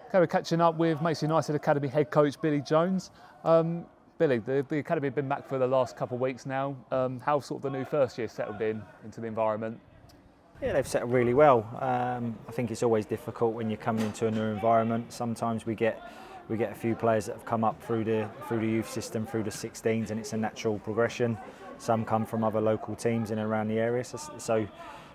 Okay, we're catching up with Mason United Academy head coach Billy Jones. Billy, the academy have been back for the last couple of weeks now. How sort of the new first year settled into the environment? Yeah, they've settled really well. I think it's always difficult when you're coming into a new environment. Sometimes we get a few players that have come up through the youth system, through the 16s, and it's a natural progression. Some come from other local teams in and around the area. So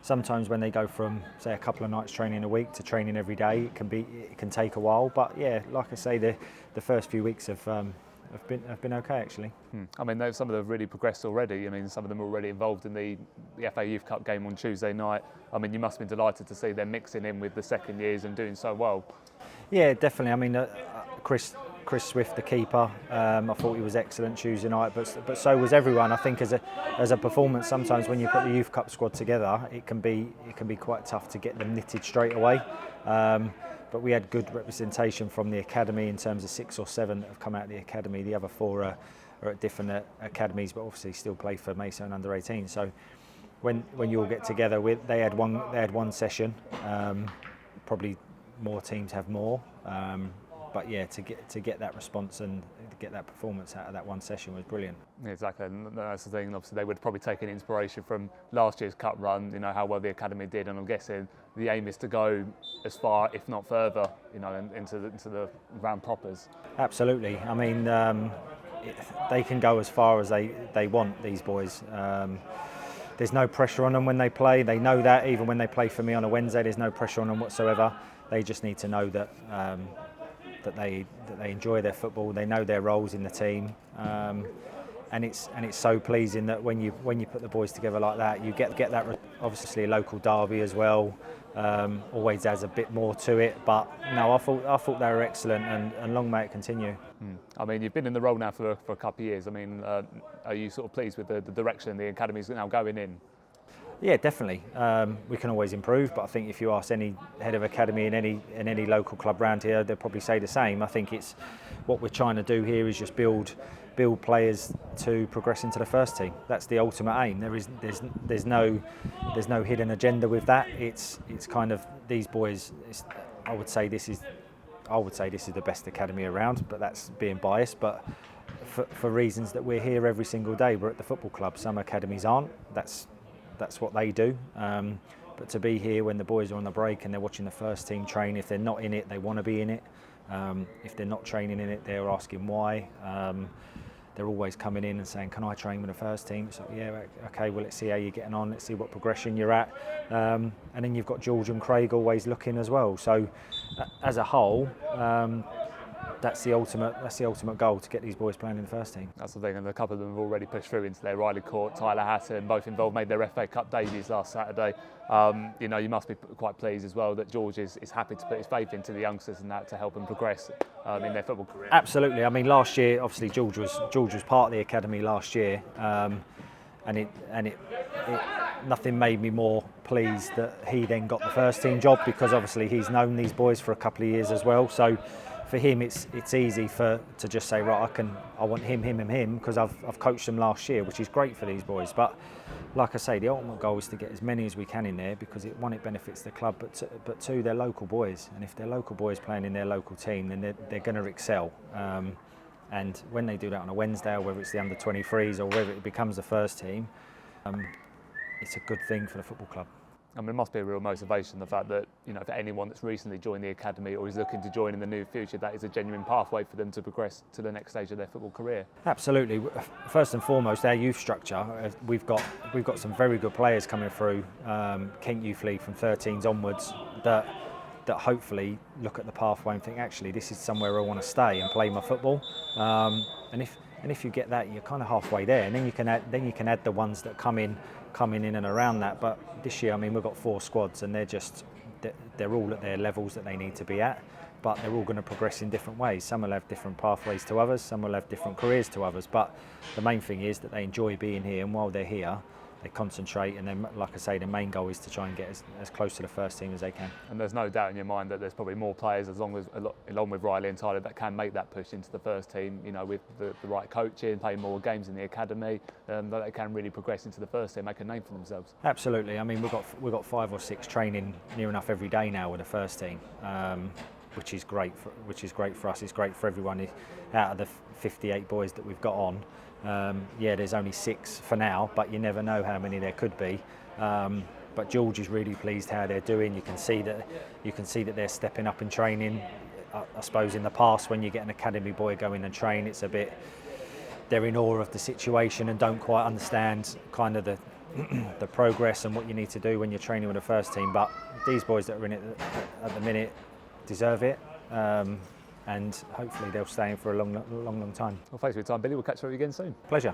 sometimes when they go from, say, a couple of nights training a week to training every day, it can take a while. But yeah, like I say, the first few weeks have been okay actually. I mean, some of them have really progressed already. I mean, some of them are already involved in the FA Youth Cup game on Tuesday night. I mean, you must have been delighted to see them mixing in with the second years and doing so well. Yeah, definitely. I mean, Chris Swift, the keeper, I thought he was excellent Tuesday night, but so was everyone. I think as a performance, sometimes when you put the Youth Cup squad together, it can be quite tough to get them knitted straight away. But we had good representation from the academy in terms of 6 or 7 that have come out of the academy. The other 4 are at different academies, but obviously still play for Mason under 18. So when you all get together, they had one session. Probably more teams have more. But yeah, to get that response and get that performance out of that one session was brilliant. Yeah, exactly, and that's the thing. Obviously, they would have probably taken inspiration from last year's cup run. You know how well the academy did, and I'm guessing the aim is to go as far, if not further, you know, into the round propers. Absolutely. I mean, they can go as far as they want. These boys. There's no pressure on them when they play. They know that. Even when they play for me on a Wednesday, there's no pressure on them whatsoever. They just need to know that. That they enjoy their football, they know their roles in the team, and it's so pleasing that when you put the boys together like that, you get that. Obviously, a local derby as well always adds a bit more to it. But no, I thought they were excellent, and long may it continue. I mean, you've been in the role now for a couple of years. I mean, are you sort of pleased with the direction the academy's now going in? Yeah, definitely. We can always improve, but I think if you ask any head of academy in any local club around here, they'll probably say the same. I think it's what we're trying to do here is just build players to progress into the first team. That's the ultimate aim. There's no hidden agenda with that. It's kind of these boys. I would say this is the best academy around, but that's being biased. But for reasons that we're here every single day, we're at the football club. Some academies aren't. That's what they do. But to be here when the boys are on the break and they're watching the first team train, if they're not in it, they want to be in it. If they're not training in it, they're asking why. They're always coming in and saying, "Can I train with the first team?" So yeah, okay. Well, let's see how you're getting on. Let's see what progression you're at. And then you've got George and Craig always looking as well. So as a whole. That's the ultimate goal, to get these boys playing in the first team. That's the thing, and a couple of them have already pushed through into their Riley Court, Tyler Hatton, both involved, made their FA Cup debuts last Saturday. You know, you must be quite pleased as well that George is happy to put his faith into the youngsters and that to help them progress in their football career. Absolutely. I mean, last year, obviously, George was part of the academy last year, and nothing made me more pleased that he then got the first team job, because obviously he's known these boys for a couple of years as well. So for him, it's easy to just say, right, I want him, because I've coached them last year, which is great for these boys. But like I say, the ultimate goal is to get as many as we can in there, because it benefits the club, but two, they're local boys, and if they're local boys playing in their local team, then they're going to excel. And when they do that on a Wednesday, or whether it's the under 23s or whether it becomes the first team, it's a good thing for the football club. I mean, it must be a real motivation, the fact that, you know, for anyone that's recently joined the academy or is looking to join in the near future, that is a genuine pathway for them to progress to the next stage of their football career. Absolutely. First and foremost, our youth structure. We've got some very good players coming through Kent Youth League from 13s onwards that hopefully look at the pathway and think, actually, this is somewhere I want to stay and play my football. And if you get that, you're kind of halfway there, and then you can add the ones that come in and around that. But this year, I mean, we've got 4 squads, and they're all at their levels that they need to be at, but they're all going to progress in different ways. Some will have different pathways to others, some will have different careers to others, but the main thing is that they enjoy being here, and while they're here, they concentrate, and then, like I say, the main goal is to try and get as close to the first team as they can. And there's no doubt in your mind that there's probably more players, along with Riley and Tyler, that can make that push into the first team, you know, with the right coaching, playing more games in the academy, that they can really progress into the first team, make a name for themselves. Absolutely. I mean, we've got 5 or 6 training near enough every day now with the first team. which is great for us. It's great for everyone. Out of the 58 boys that we've got on, there's only 6 for now, but you never know how many there could be. But George is really pleased how they're doing. You can see that they're stepping up in training. I suppose in the past, when you get an academy boy go in and train, it's a bit, they're in awe of the situation and don't quite understand kind of the progress and what you need to do when you're training with the first team. But these boys that are in it at the minute deserve it, and hopefully they'll stay in for a long time. Well, thanks for your time, Billy. We'll catch up with you again soon. Pleasure.